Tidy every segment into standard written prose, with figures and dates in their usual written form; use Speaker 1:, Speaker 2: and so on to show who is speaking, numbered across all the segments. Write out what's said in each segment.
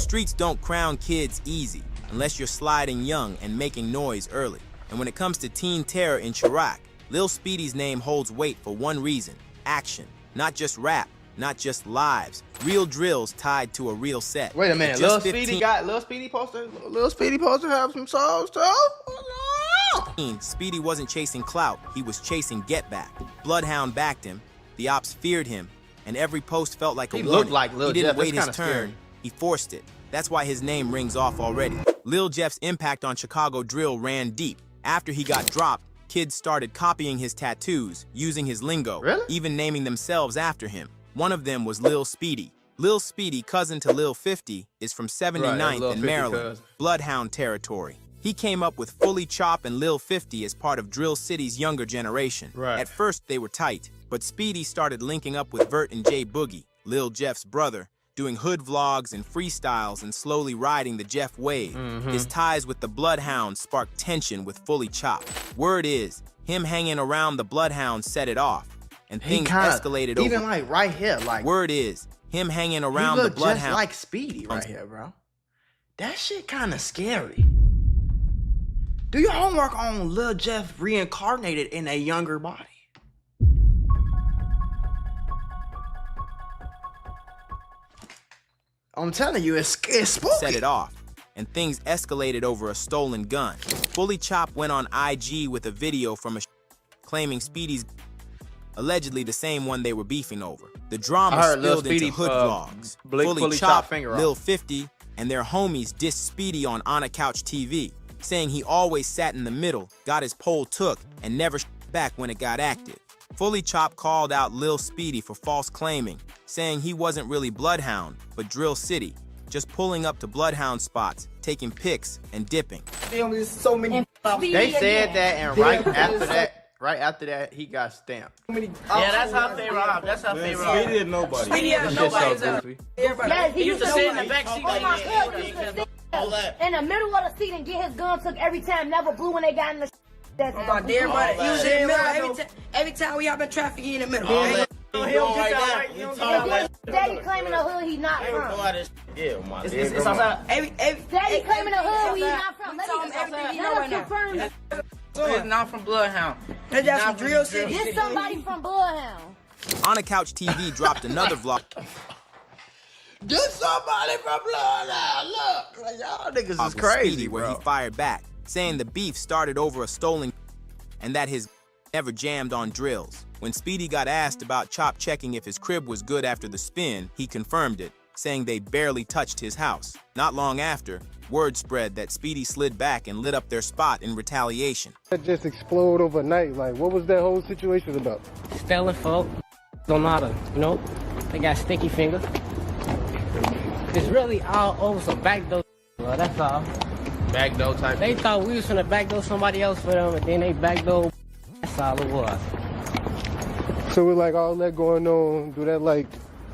Speaker 1: streets don't crown kids easy unless you're sliding young and making noise early. And when it comes to teen terror in Chirac, Lil Speedy's name holds weight for one reason: action. Not just rap, not just lives. Real drills tied to a real set.
Speaker 2: Wait a minute, Lil Speedy poster have some songs too?
Speaker 1: Speedy wasn't chasing clout, he was chasing get back. Bloodhound backed him, the Opps feared him, and every post felt like a warning.
Speaker 2: Looked like Lil
Speaker 1: He didn't
Speaker 2: Jeff.
Speaker 1: wait his
Speaker 2: That's
Speaker 1: turn,
Speaker 2: scary.
Speaker 1: he forced it. That's why his name rings off already. Lil Jeff's impact on Chicago drill ran deep. After he got dropped, kids started copying his tattoos, using his lingo, even naming themselves after him. One of them was Lil Speedy. Lil Speedy, cousin to Lil 50, is from 79th in Maryland, Bloodhound territory. He came up with Fully Chop and Lil 50 as part of Drill City's younger generation. At first, they were tight, but Speedy started linking up with Vert and J Boogie, Lil Jeff's brother, doing hood vlogs and freestyles and slowly riding the Jeff wave. His ties with the Bloodhound sparked tension with Fully Chop. Word is, him hanging around the Bloodhound set it off, and things escalated over.
Speaker 2: Even like right here, like
Speaker 1: word is, him hanging around the Bloodhound.
Speaker 2: Just like Speedy right here, bro. That shit kind of scary. Do your homework on Lil Jeff reincarnated in a younger body. I'm telling you, it's spooky.
Speaker 1: Set it off, and things escalated over a stolen gun. Fully Chop went on IG with a video from a claiming Speedy's allegedly the same one they were beefing over. The drama spilled into hood vlogs. Fully Chop, Lil 50, and their homies dissed Speedy on a Couch TV, saying he always sat in the middle, got his pole took, and never back when it got active. Fully Chop called out Lil Speedy for false claiming, saying he wasn't really Bloodhound, but Drill City, just pulling up to Bloodhound spots, taking pics, and dipping.
Speaker 2: They said that, and right after that, he got stamped.
Speaker 3: Yeah, that's how they robbed. That's how they robbed.
Speaker 4: Speedy didn't nobody.
Speaker 3: Speedy didn't nobody. He used to sit in the back seat
Speaker 5: in the middle of the seat and get his gun took every time. Never blew when they got in the.
Speaker 6: Oh my dear brother, he was in the middle every time we hop in traffic, he in the middle.
Speaker 5: Daddy claiming the hood he's not from.
Speaker 3: It's outside.
Speaker 5: Daddy claiming the hood he's not from. Let us confirm this.
Speaker 3: He's not from Bloodhound.
Speaker 6: That's just from Drill City.
Speaker 5: This somebody from Bloodhound.
Speaker 1: On a Couch TV dropped another vlog.
Speaker 2: This somebody from Bloodhound. Look, like, y'all niggas is crazy,
Speaker 1: Speedy, where he fired back, saying the beef started over a stolen and that his never jammed on drills. When Speedy got asked about Chop checking if his crib was good after the spin, he confirmed it, saying they barely touched his house. Not long after, word spread that Speedy slid back and lit up their spot in retaliation.
Speaker 4: That just exploded overnight. Like, what was that whole situation about?
Speaker 7: Stealing folk. Don't know how to, you know, they got sticky fingers. It's really all over some backdoor, that's all.
Speaker 2: Backdoor type.
Speaker 7: They thought we was finna backdoor somebody else for them, and then they backdoor. That's all it was.
Speaker 4: So with like all that going on, do that like...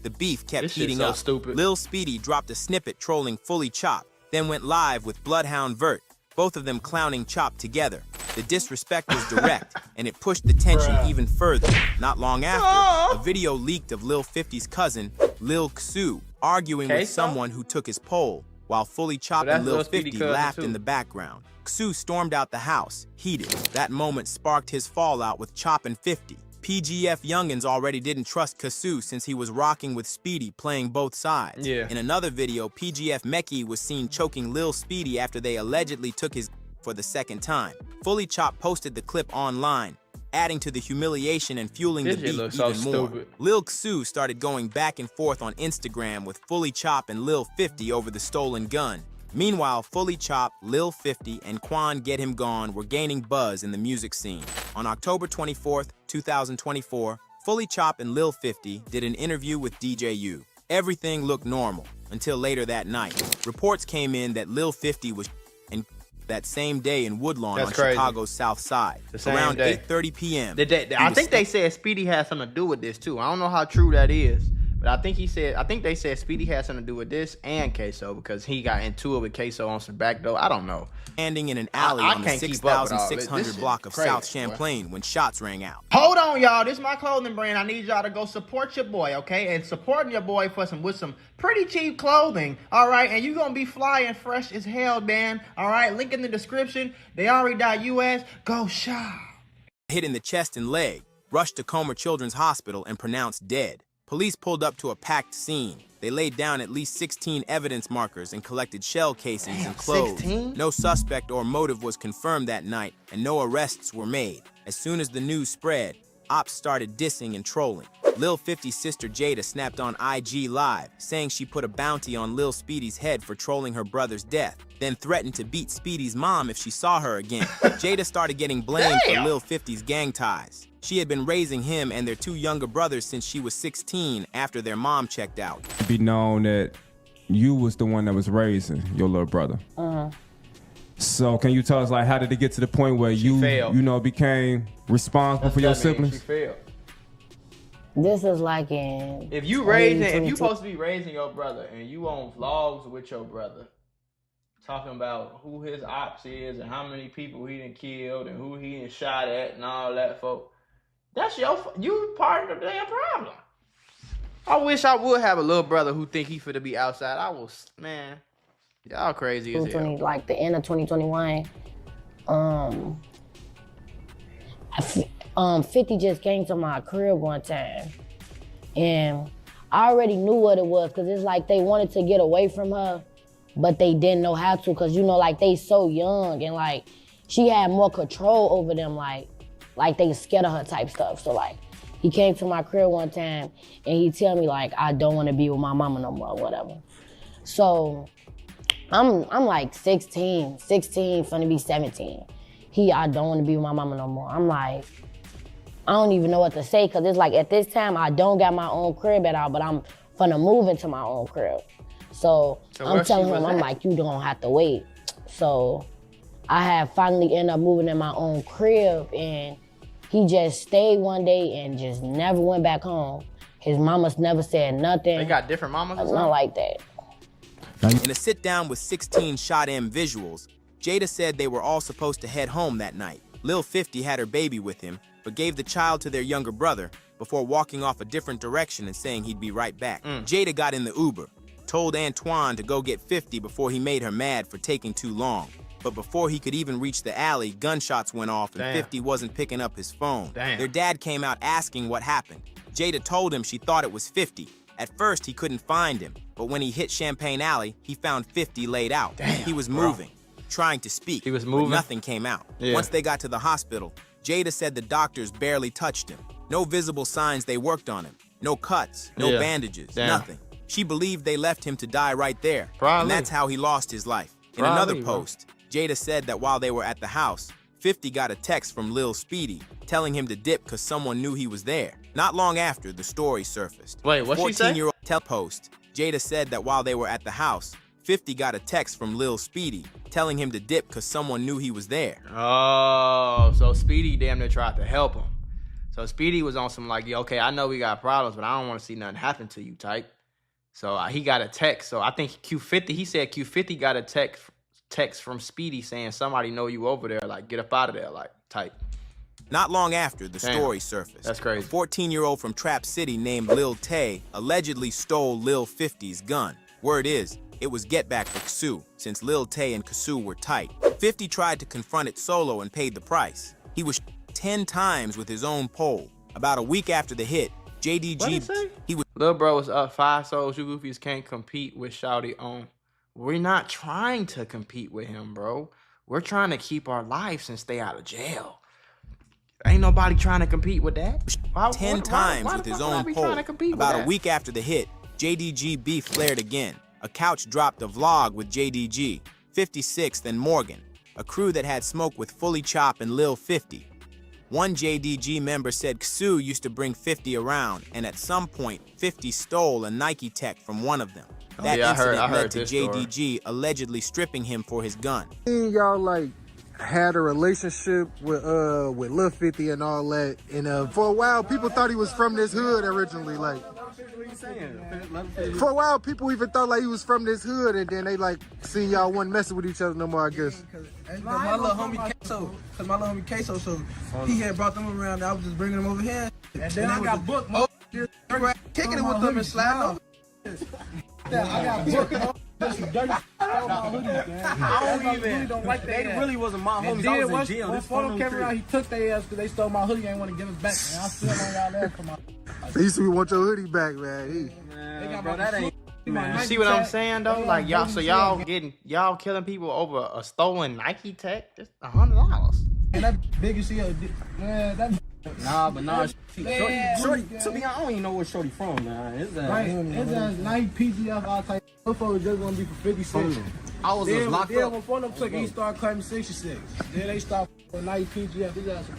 Speaker 1: The beef kept heating up.
Speaker 2: Stupid.
Speaker 1: Lil Speedy dropped a snippet trolling Fully Chop, then went live with Bloodhound Vert, both of them clowning Chop together. The disrespect was direct, and it pushed the tension even further. Not long after, a video leaked of Lil 50's cousin, Lil Ksoo, arguing with someone who took his pole, while Fully Chop and Lil 50 laughed in the background. Ksoo stormed out the house, heated. That moment sparked his fallout with Chop and 50. PGF youngins already didn't trust Ksoo since he was rocking with Speedy playing both sides. In another video, PGF Mekki was seen choking Lil Speedy after they allegedly took his for the second time. Fully Chop posted the clip online, adding to the humiliation and fueling the beef even more. Lil Ksoo started going back and forth on Instagram with Fully Chop and Lil 50 over the stolen gun. Meanwhile, Fully Chop, Lil 50, and Quan Get Him Gone were gaining buzz in the music scene. On October 24th, 2024, Fully Chop and Lil 50 did an interview with DJ U. Everything looked normal until later that night. Reports came in that Lil 50 was in that same day in Woodlawn on Chicago's South Side, around 8:30 p.m.
Speaker 2: I think they said Speedy had something to do with this too. I don't know how true that is, But I think they said Speedy had something to do with this and Ksoo because he got into it with Ksoo on some back door. I don't know.
Speaker 1: Standing in an alley on the 6,600 block of South Champlain when shots rang out.
Speaker 2: Hold on, y'all. This is my clothing brand. I need y'all to go support your boy, okay? And supporting your boy with some pretty cheap clothing, all right? And you're going to be fly and fresh as hell, man, all right? Link in the description. They.us. Go shop.
Speaker 1: Hit in the chest and leg, rushed to Comer Children's Hospital and pronounced dead. Police pulled up to a packed scene. They laid down at least 16 evidence markers and collected shell casings and clothes.
Speaker 2: 16?
Speaker 1: No suspect or motive was confirmed that night, and no arrests were made. As soon as the news spread, Opps started dissing and trolling. Lil 50's sister Jada snapped on IG Live, saying she put a bounty on Lil Speedy's head for trolling her brother's death, then threatened to beat Speedy's mom if she saw her again. Jada started getting blamed for Lil 50's gang ties. She had been raising him and their two younger brothers since she was 16 after their mom checked out.
Speaker 8: Be known that you was the one that was raising your little brother. So can you tell us, like, how did it get to the point where you became responsible for your siblings?
Speaker 2: She failed.
Speaker 3: This is like in...
Speaker 2: If you supposed to be raising your brother and you on vlogs with your brother, talking about who his ops is and how many people he done killed and who he done shot at and all that, folk, you part of the damn problem. I wish I would have a little brother who think he finna be outside. Man, y'all crazy as hell.
Speaker 3: Like the end of 2021, 50 just came to my crib one time, and I already knew what it was, because it's like they wanted to get away from her, but they didn't know how to, because, like, they so young, and, like, she had more control over them, like they scared of her type stuff. So, like, he came to my crib one time, and he tell me, like, I don't want to be with my mama no more, whatever. So, I'm like 16, finna be 17. I don't want to be with my mama no more. I'm like, I don't even know what to say, because it's like, at this time, I don't got my own crib at all, but I'm finna move into my own crib. So I'm telling him, I'm like, you don't have to wait. So I have finally ended up moving in my own crib, and he just stayed one day and just never went back home. His mama's never said nothing.
Speaker 2: They got different mamas or something?
Speaker 3: Not like that.
Speaker 1: In a sit-down with 16 Shot-M visuals, Jada said they were all supposed to head home that night. Lil 50 had her baby with him, but gave the child to their younger brother before walking off a different direction and saying he'd be right back. Jada got in the Uber, told Antoine to go get 50 before he made her mad for taking too long. But before he could even reach the alley, gunshots went off and 50 wasn't picking up his phone. Their dad came out asking what happened. Jada told him she thought it was 50. At first, he couldn't find him, but when he hit Champagne Alley, he found 50 laid out. He was moving, trying to speak,
Speaker 2: he was moving.
Speaker 1: But nothing came out. Once they got to the hospital, Jada said the doctors barely touched him. No visible signs they worked on him. No cuts, no bandages, nothing. She believed they left him to die right there. And that's how he lost his life. In another post, Jada said that while they were at the house, 50 got a text from Lil Speedy telling him to dip because someone knew he was there. Not long after, the story surfaced.
Speaker 2: Wait, what'd she say?
Speaker 1: 14-year-old post, Jada said that while they were at the house, 50 got a text from Lil Speedy telling him to dip because someone knew he was there.
Speaker 2: Oh, so Speedy damn near tried to help him. So Speedy was on some like, yeah, okay, I know we got problems, but I don't want to see nothing happen to you type. So he got a text. So I think Q50, he said Q50 got a text from Speedy saying somebody know you over there, like get up out of there, like type.
Speaker 1: Not long after, the story surfaced.
Speaker 2: That's crazy.
Speaker 1: A 14-year-old from Trap City named Lil Tay allegedly stole Lil 50's gun. Word is, it was get back for Ksoo, since Lil Tay and Ksoo were tight. 50 tried to confront it solo and paid the price. He was 10 times with his own pole. About a week after the hit, JDG,
Speaker 2: Lil bro was up 5 souls. You goofies can't compete with Shouty on. We're not trying to compete with him, bro. We're trying to keep our lives and stay out of jail. Ain't nobody trying to compete with that.
Speaker 1: 10 times with his own pole. About a week after the hit, JDG beef flared again. A couch dropped a vlog with JDG, 56th and Morgan, a crew that had smoke with Fully Chop and Lil 50. One JDG member said Ksoo used to bring 50 around, and at some point, 50 stole a Nike Tech from one of them. That incident led to JDG allegedly stripping him for his gun.
Speaker 4: Y'all like had a relationship with Lil 50 and all that, and for a while people thought he was from this hood originally, like
Speaker 7: saying.
Speaker 4: For a while, people even thought like he was from this hood, and then they like see y'all wasn't messing with each other no more, I guess.
Speaker 9: Cause my little homie Ksoo, so he had brought them around. I was just bringing them over here, and then I got booked. Kicking it with them and sliding over. I got booked. I really don't like that. They really wasn't my homies. I was in jail. When Photo came around, he took their ass because they stole my hoodie. Ain't want to give us back. Man, I still on y'all there. Come on.
Speaker 4: They used to want your hoodie back, man.
Speaker 2: Bro, that ain't. Man. You see what I'm saying though? Like y'all, so y'all killing people over a stolen Nike tech? That's $100.
Speaker 9: And that big as hell, man. That.
Speaker 7: Nah. Shorty, to be honest, I don't even know where Shorty from, man. It's
Speaker 9: Nike PGF all type. Motherfuckers just gonna be for 56.
Speaker 7: I was just locked up.
Speaker 9: When Photo took it, he started claiming 66. Then they stopped for Nike PGF. These ass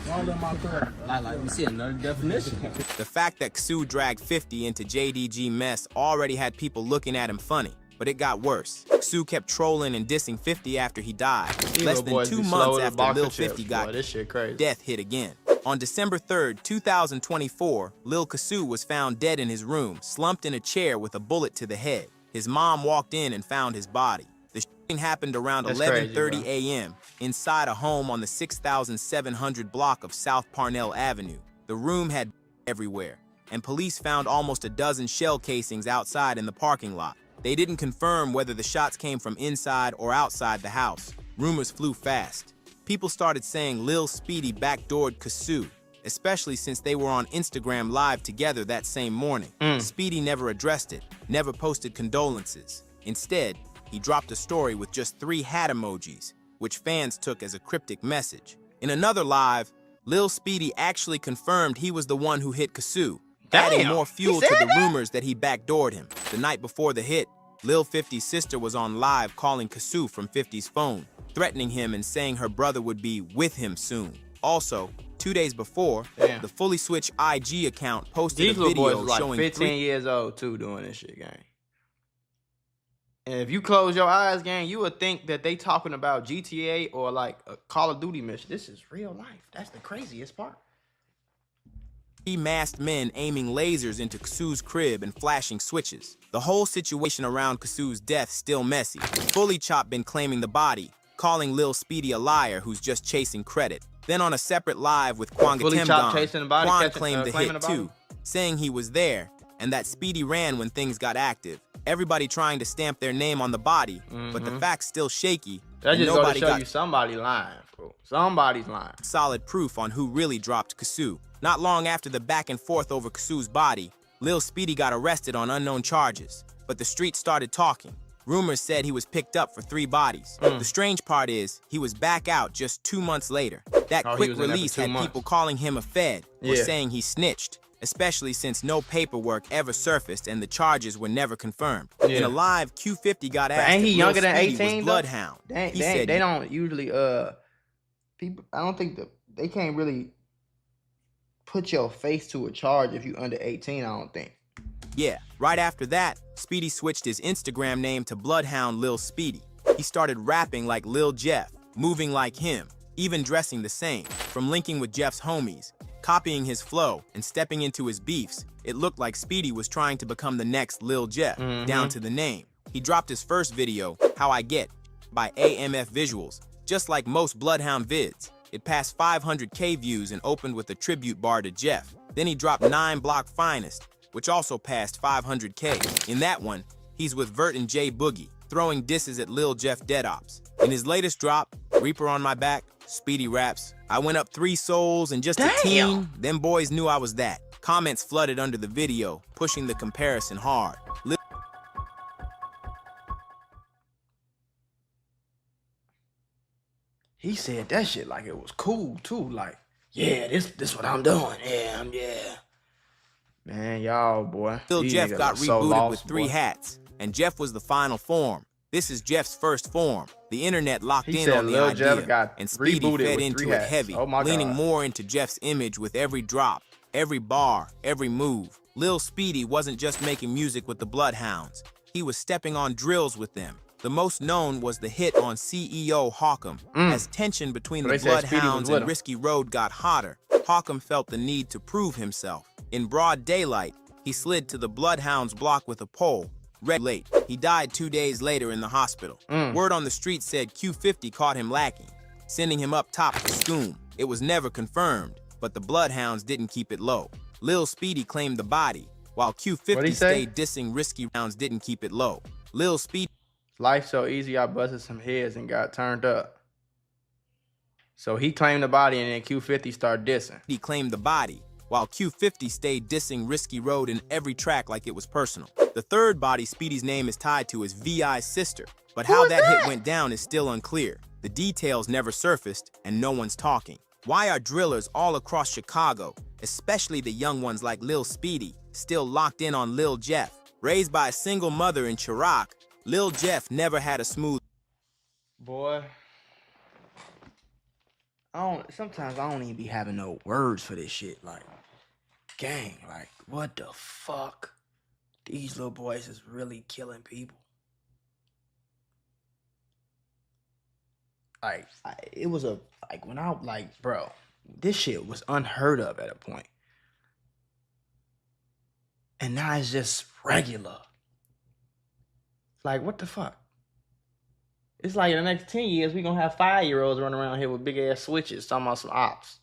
Speaker 9: all in my car.
Speaker 7: Like we see another definition.
Speaker 1: The fact that Ksoo dragged 50 into JDG mess already had people looking at him funny. But it got worse. Ksoo kept trolling and dissing 50 after he died. Less than 2 months after Lil 50 got
Speaker 2: this shit crazy.
Speaker 1: Death hit again. On December 3rd, 2024, Lil Ksoo was found dead in his room, slumped in a chair with a bullet to the head. His mom walked in and found his body. The shooting happened around 11:30 a.m. inside a home on the 6700 block of South Parnell Avenue. The room had everywhere, and police found almost a dozen shell casings outside in the parking lot. They didn't confirm whether the shots came from inside or outside the house. Rumors flew fast. People started saying Lil Speedy backdoored Ksoo, especially since they were on Instagram Live together that same morning. Speedy never addressed it, never posted condolences. Instead, he dropped a story with just 3 hat emojis, which fans took as a cryptic message. In another live, Lil Speedy actually confirmed he was the one who hit Ksoo, adding more fuel to the rumors that he backdoored him. The night before the hit, Lil 50's sister was on live calling Ksoo from 50's phone, threatening him and saying her brother would be with him soon. Also, 2 days before, the Fully Switch IG account posted a video
Speaker 2: like
Speaker 1: showing
Speaker 2: 15 years old too doing this shit, gang. And if you close your eyes, gang, you would think that they talking about GTA or like a Call of Duty mission. This is real life. That's the craziest part.
Speaker 1: Masked men aiming lasers into Ksoo's crib and flashing switches. The whole situation around Ksoo's death still messy. Fully Chop been claiming the body, calling Lil Speedy a liar who's just chasing credit. Then on a separate live with Kwanga Temgon, Quan claimed the hit too, saying he was there and that Speedy ran when things got active. Everybody trying to stamp their name on the body, but the facts still shaky.
Speaker 2: That just goes to show you somebody lying, bro. Somebody's lying.
Speaker 1: Solid proof on who really dropped Ksoo. Not long after the back and forth over Ksoo's body, Lil Speedy got arrested on unknown charges, but the streets started talking. Rumors said he was picked up for 3 bodies. The strange part is, he was back out just 2 months later. That quick release had people calling him a fed or saying he snitched, especially since no paperwork ever surfaced and the charges were never confirmed. In a live, Q50 got asked
Speaker 2: ain't he
Speaker 1: if
Speaker 2: younger
Speaker 1: Lil
Speaker 2: than
Speaker 1: Speedy
Speaker 2: 18
Speaker 1: was Bloodhound.
Speaker 2: He said they don't usually people. I don't think they can't really put your face to a charge if you under 18. I don't think.
Speaker 1: Yeah, right after that, Speedy switched his Instagram name to Bloodhound Lil Speedy. He started rapping like Lil Jeff, moving like him, even dressing the same. From linking with Jeff's homies, copying his flow, and stepping into his beefs, it looked like Speedy was trying to become the next Lil Jeff, down to the name. He dropped his first video, How I Get, by AMF Visuals. Just like most Bloodhound vids, it passed 500K views and opened with a tribute bar to Jeff. Then he dropped 9 Block Finest, which also passed 500K. In that one, he's with Vert and J Boogie, throwing disses at Lil Jeff Dead Opps. In his latest drop, Reaper on My Back, Speedy raps, I went up 3 souls and just a teen, them boys knew I was that. Comments flooded under the video, pushing the comparison hard.
Speaker 2: He said that shit like it was cool too. Like, yeah, this what I'm doing. Yeah. Man, y'all, boy.
Speaker 1: Lil Jeff got rebooted with 3 hats, and Jeff was the final form. This is Jeff's first form. The internet locked in on the idea, and Speedy fed into it heavy, leaning more into Jeff's image with every drop, every bar, every move. Lil Speedy wasn't just making music with the Bloodhounds. He was stepping on drills with them. The most known was the hit on CEO Hawkham. As tension between the Bloodhounds and Risky Road got hotter, Hawkham felt the need to prove himself. In broad daylight, He slid to the Bloodhound's block with a pole. Late. He died 2 days later in the hospital. Word on the street said Q50 caught him lacking, sending him up top to Scoom. It was never confirmed, but the Bloodhounds didn't keep it low. Lil Speedy claimed the body, while Q50 stayed dissing risky rounds didn't keep it low. Lil Speedy.
Speaker 2: Life so easy, I busted some heads and got turned up. So he claimed the body and then Q50 started dissing.
Speaker 1: He claimed the body, while Q50 stayed dissing Risky Road in every track like it was personal. The third body Speedy's name is tied to is VI's sister, but how that hit went down is still unclear. The details never surfaced, and no one's talking. Why are drillers all across Chicago, especially the young ones like Lil Speedy, still locked in on Lil Jeff? Raised by a single mother in Chirac, Lil Jeff never had a smooth...
Speaker 2: Boy, sometimes I don't even be having no words for this shit. Like, gang, like, what the fuck? These little boys is really killing people. Like, it was when I, like, bro, this shit was unheard of at a point. And now it's just regular. Like, what the fuck? It's like in the next 10 years, we gonna have 5-year-olds running around here with big ass switches talking about some ops.